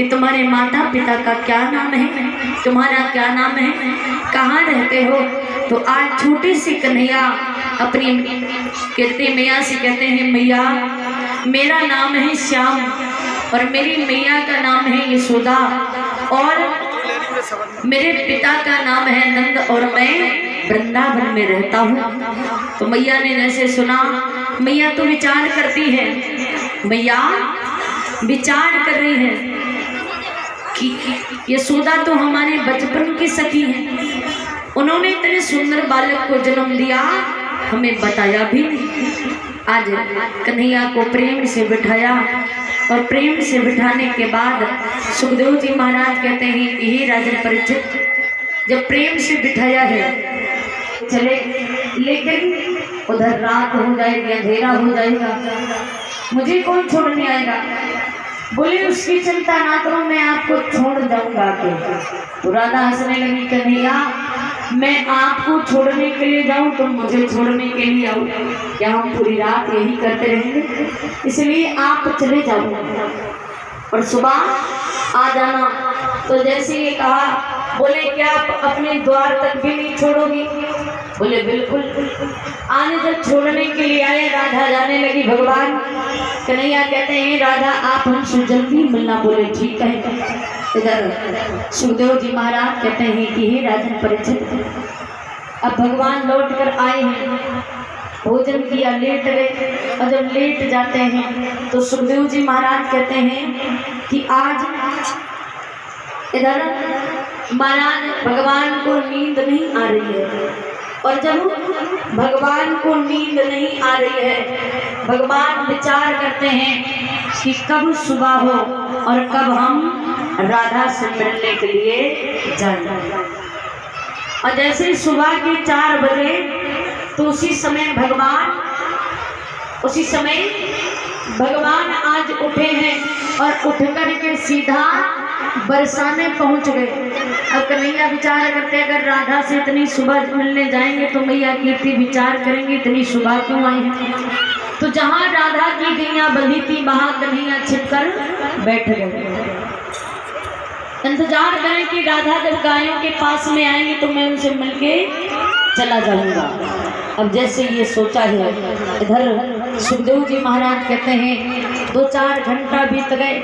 कि तुम्हारे माता पिता का क्या नाम है, तुम्हारा क्या नाम है, कहाँ रहते हो। तो आज छोटे से कन्हैया अपनी कहते मैया से कहते हैं, मैया मेरा नाम है श्याम और मेरी मैया का नाम है यशोदा और मेरे पिता का नाम है नंद और मैं वृंदावन में रहता हूँ। तो मैया ने जैसे सुना, मैया तो विचार करती है, मैया विचार कर रही है कि यशोदा तो हमारे बचपन की सखी है, उन्होंने इतने सुंदर बालक को जन्म दिया, हमें बताया भी नहीं। आज कन्हैया को प्रेम से बिठाया और प्रेम से बिठाने के बाद सुखदेव जी महाराज कहते हैं कि हे राजन परीक्षित, जब प्रेम से बिठाया है चले, लेकिन उधर रात हो जाएगी, अंधेरा हो जाएगा, मुझे कौन छोड़ने आएगा। बोले उसकी चिंता ना करो, मैं आपको छोड़ जाऊंगा। तो राधा हंसने लगी, कन्हैया मैं आपको छोड़ने के लिए जाऊं तो मुझे छोड़ने के लिए आऊं क्या? हम पूरी रात यही करते रहेंगे, इसलिए आप चले जाओ और सुबह आ जाना। तो जैसे ये कहा, बोले क्या आप अपने द्वार तक भी नहीं छोड़ोगी? बोले बिल्कुल। आने जब छोड़ने के लिए आए, राधा जाने लगी, भगवान कन्हैया कहते हैं राधा आप हमसे जल्दी मिलना। बोले ठीक है। इधर सुखदेव जी महाराज कहते हैं कि हे राजन परीक्षित, अब भगवान लौट कर आए हैं, भोजन किया, लेट गए, और जब लेट जाते हैं तो सुखदेव जी महाराज कहते हैं कि आज इधर महाराज भगवान को नींद नहीं आ रही है, और जब भगवान को नींद नहीं आ रही है, भगवान विचार करते हैं कि कब सुबह हो और कब हम राधा से मिलने के लिए जाएं। और जैसे ही सुबह के 4 बजे तो उसी समय भगवान आज उठे हैं और उठ करके सीधा बरसाने पहुंच गए। अब कन्हैया विचार करते, अगर राधा से इतनी सुबह मिलने जाएंगे तो मैया कीर्ति विचार करेंगे इतनी सुबह क्यों आई है। तो जहां राधा की गैया बंधी थी वहां कन्हैया छिपकर बैठ गए, इंतजार करें कि राधा जब गायों के पास में आएंगे तो मैं उनसे मिलके चला जाऊंगा। अब जैसे ये सोचा है, इधर सुखदेव जी महाराज कहते हैं 2-4 घंटा बीत गए,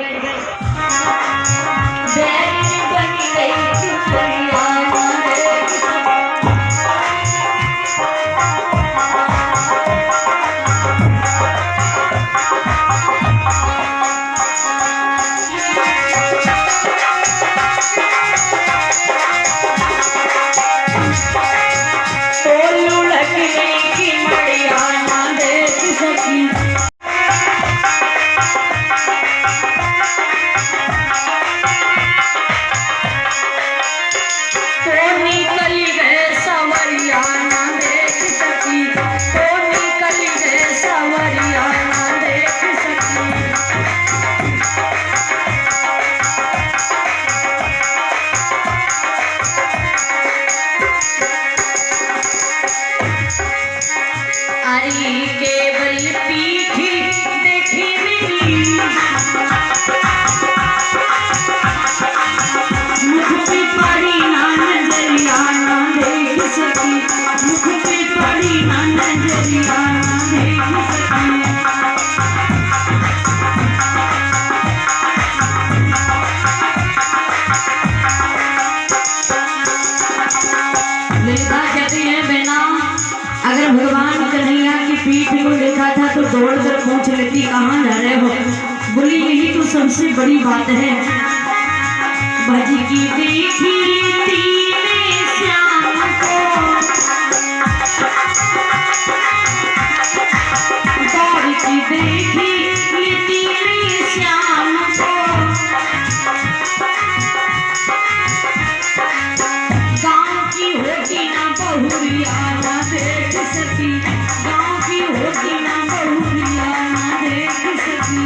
अगर भगवान कन्हैया की पीठ को देखा था तो दौड़ कर पूछ लेती कहाँ जा रहे हो। बोली यही तो सबसे बड़ी बात है, भज की देखी श्याम को, दौड़ की देखी श्याम को, गाँव की होती ना बहुरिया ना देख सकी, गाँव की होती ना बहुरिया ना देख सकी।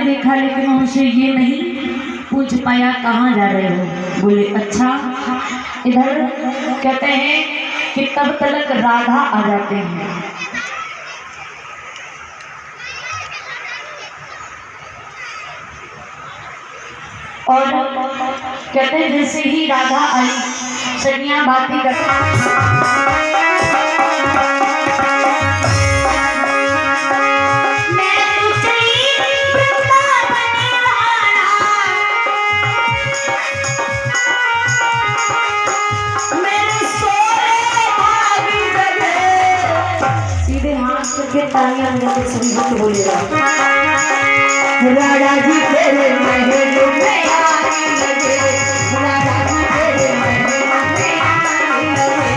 देखा लेकिन उनसे ये नहीं पूछ पाया कहाँ जा रहे हो? बोले अच्छा इधर। कहते हैं कि तब तक राधा आ जाते हैं। और कहते हैं जैसे ही राधा आई सनिया बाती सीधे हाथ के तालियां अंदर संगीत बोलेगा। राधा जी तेरे महल में आने लगे, राधा जी तेरे महल में आने लगे।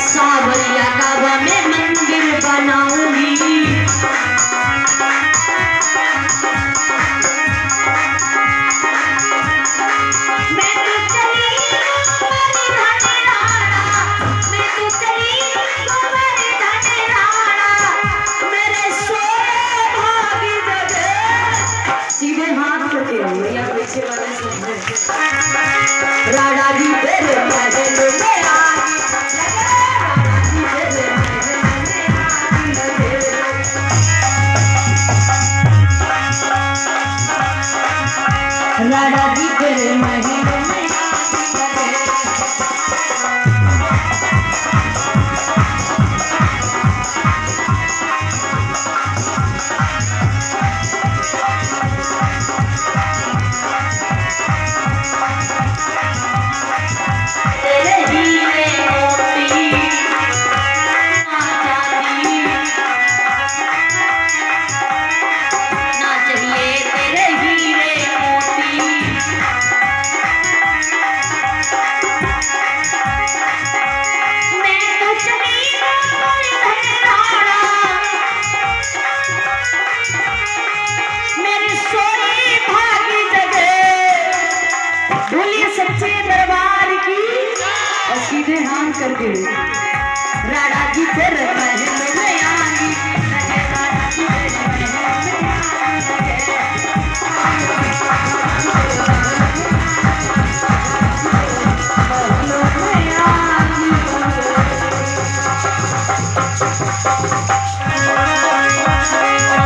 सावरिया काबा में मंदिर बनाऊंगी, मैं तो चली तुम्हारी धनेराना, मैं तो चली तुम्हारी धनेराना, मेरे सोए भागी जगे। सीधे हाथ करके या पीछे वाले समझे राधा जी तेरे महल में आगी राधा जी तेरे महल में तेरे हीरे मोती ना चाहिए तेरे हीरे मोती, मैं तो चली तुम्हारी धनेराना, मेरे सोए भागी जगे। बोलिए सच्चे दरबार की। और सीधे हाथ करके राधा जी तेरे महल में आगी, राधा जी तेरे महल में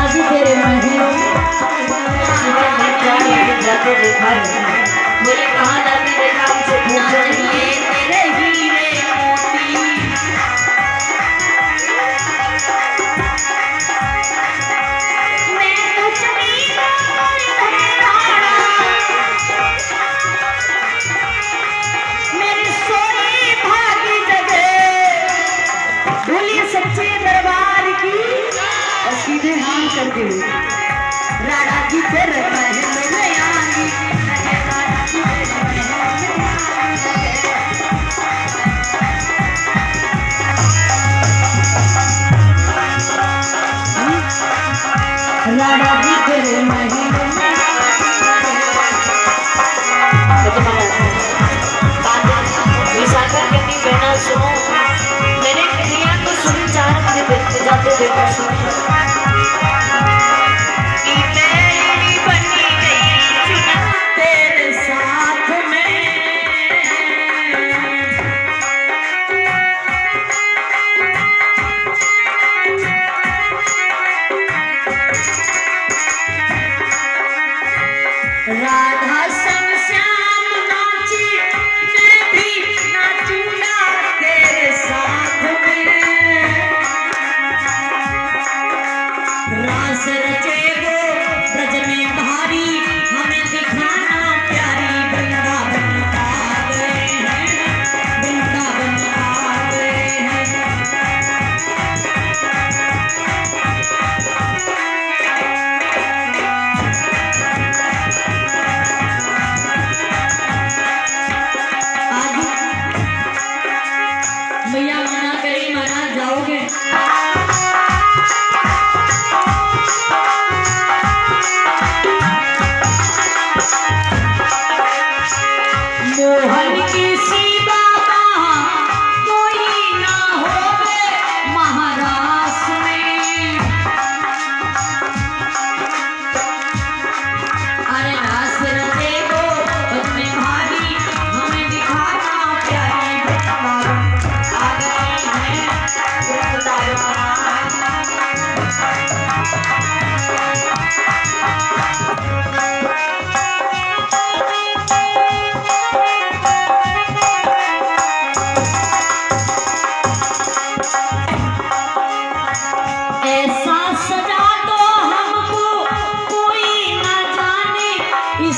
आगी तेरे महल जाते देखा है। बोले कहाँ जाते देखा? हमसे पूछो। तेरे हीरे मोती, मैं तो चली तुम्हारी धनेराना, मेरे सोए भागी जगे। बोलिए सच्चे दरबार की। और सीधे हाथ करके राधा जी तेरे महल में आगी, राधा जी तेरे महल में राधा जी तेरे महल में विशाखा कहती बहना सुनो, मैंने कन्हैया को सुन चार मुझे देखते जाते देखा सुनो कि मेरी बनी गई चुना तेरे साथ में।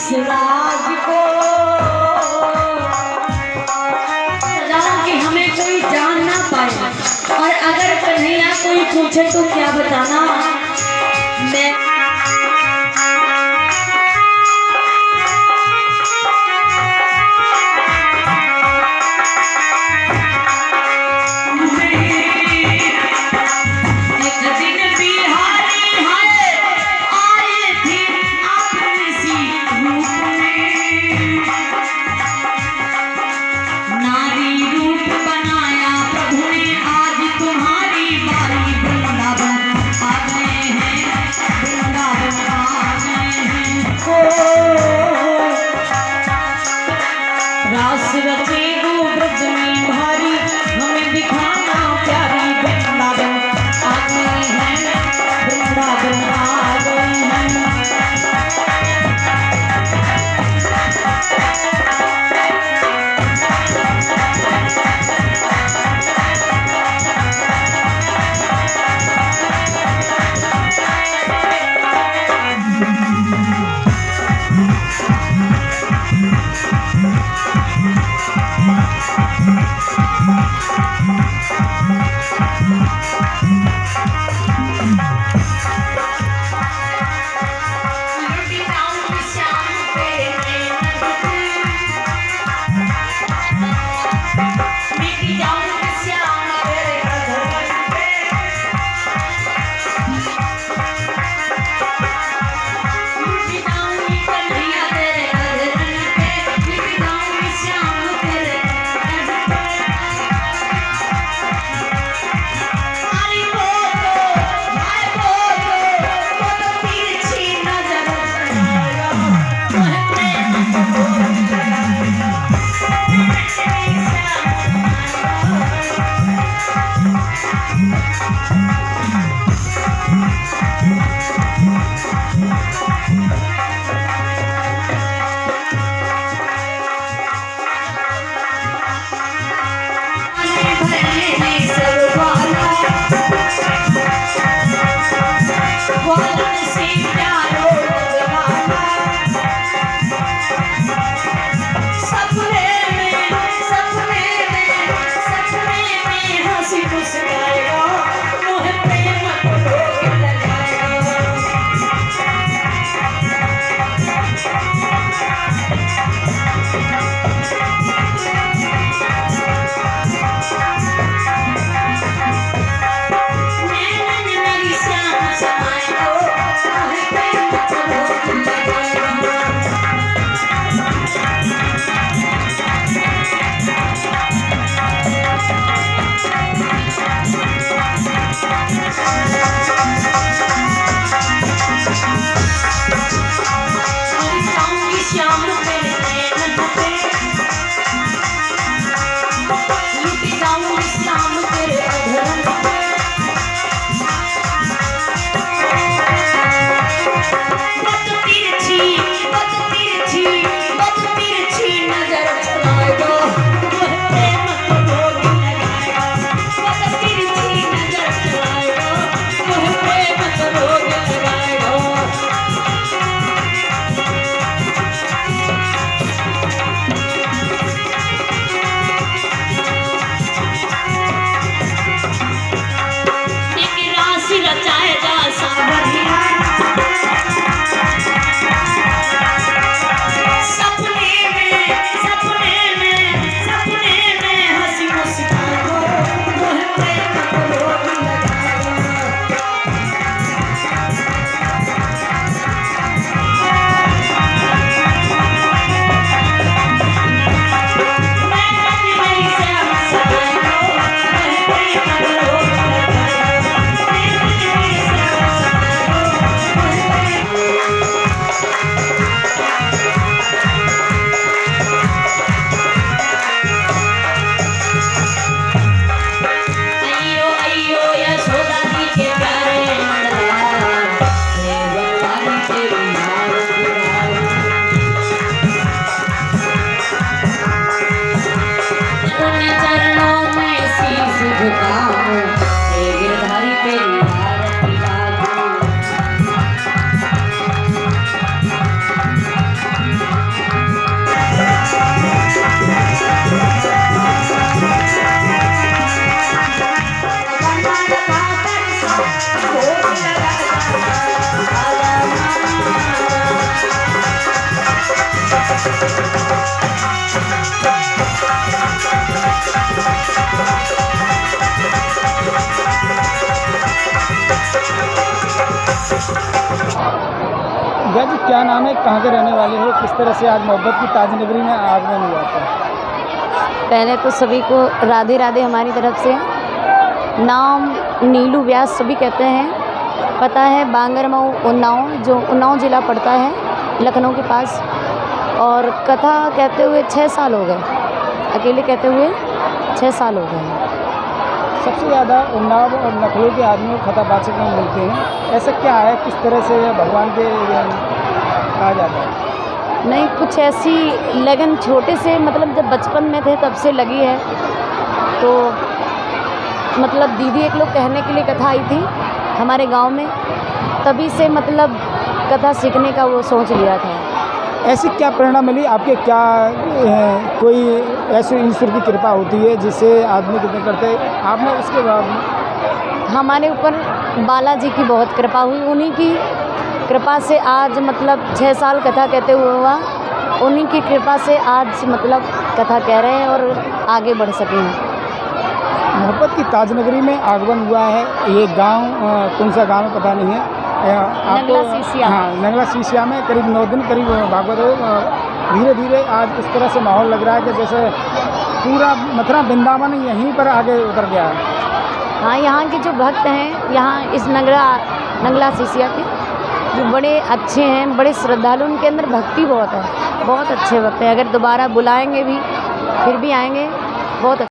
इस राज को सजाऊं कि हमें कोई जान ना पाए, और अगर कन्हैया कोई पूछे तो क्या बताना। मैं रास रचे वो ब्रज में भारी, हमें दिखाना प्यारी वृंदावन आ गए हैं, वृंदावन आ गए हैं। भैया जी क्या नाम है, कहाँ के रहने वाले हो, किस तरह से आज मोहब्बत की ताज नगरी में आगमन हुआ था? पहले तो सभी को राधे राधे हमारी तरफ से। नाम नीलू व्यास सभी कहते हैं। पता है बांगरमऊ उन्नाव, जो उन्नाव ज़िला पड़ता है लखनऊ के पास। और कथा कहते हुए 6 साल हो गए, अकेले कहते हुए 6 साल हो गए हैं। सबसे ज़्यादा उन्नाव और लखनऊ के आदमी कथावाचक में मिलते हैं, ऐसा क्या है, किस तरह से भगवान के कहा जाता है? नहीं, कुछ ऐसी लगन छोटे से मतलब जब बचपन में थे तब से लगी है। तो मतलब दीदी एक लोग कहने के लिए कथा आई थी हमारे गांव में, तभी से मतलब कथा सीखने का वो सोच लिया था। ऐसी क्या प्रेरणा मिली आपके, क्या कोई ऐसी ईश्वर की कृपा होती है जिससे आदमी कितने करते हैं, आपने उसके बाद? हमारे ऊपर बालाजी की बहुत कृपा हुई, उन्हीं की कृपा से आज मतलब 6 साल कथा कहते हुए हुआ, उन्हीं की कृपा से आज मतलब कथा कह रहे हैं और आगे बढ़ सके हैं। मोहब्बत की ताज नगरी में आगमन हुआ है, ये गांव कौन सा गांव है पता नहीं है नंगला सीसिया। हाँ, नंगला सीसिया में करीब 9 दिन करीब भागवत हो। धीरे धीरे आज इस तरह से माहौल लग रहा है कि जैसे पूरा मथुरा वृंदावन यहीं पर आगे उतर गया है। हाँ, यहाँ के जो भक्त हैं, यहाँ इस नंगला सीसिया के जो बड़े अच्छे हैं, बड़े श्रद्धालु, उनके अंदर भक्ति बहुत है, बहुत अच्छे भक्त हैं। अगर दोबारा बुलाएंगे भी फिर भी आएंगे, बहुत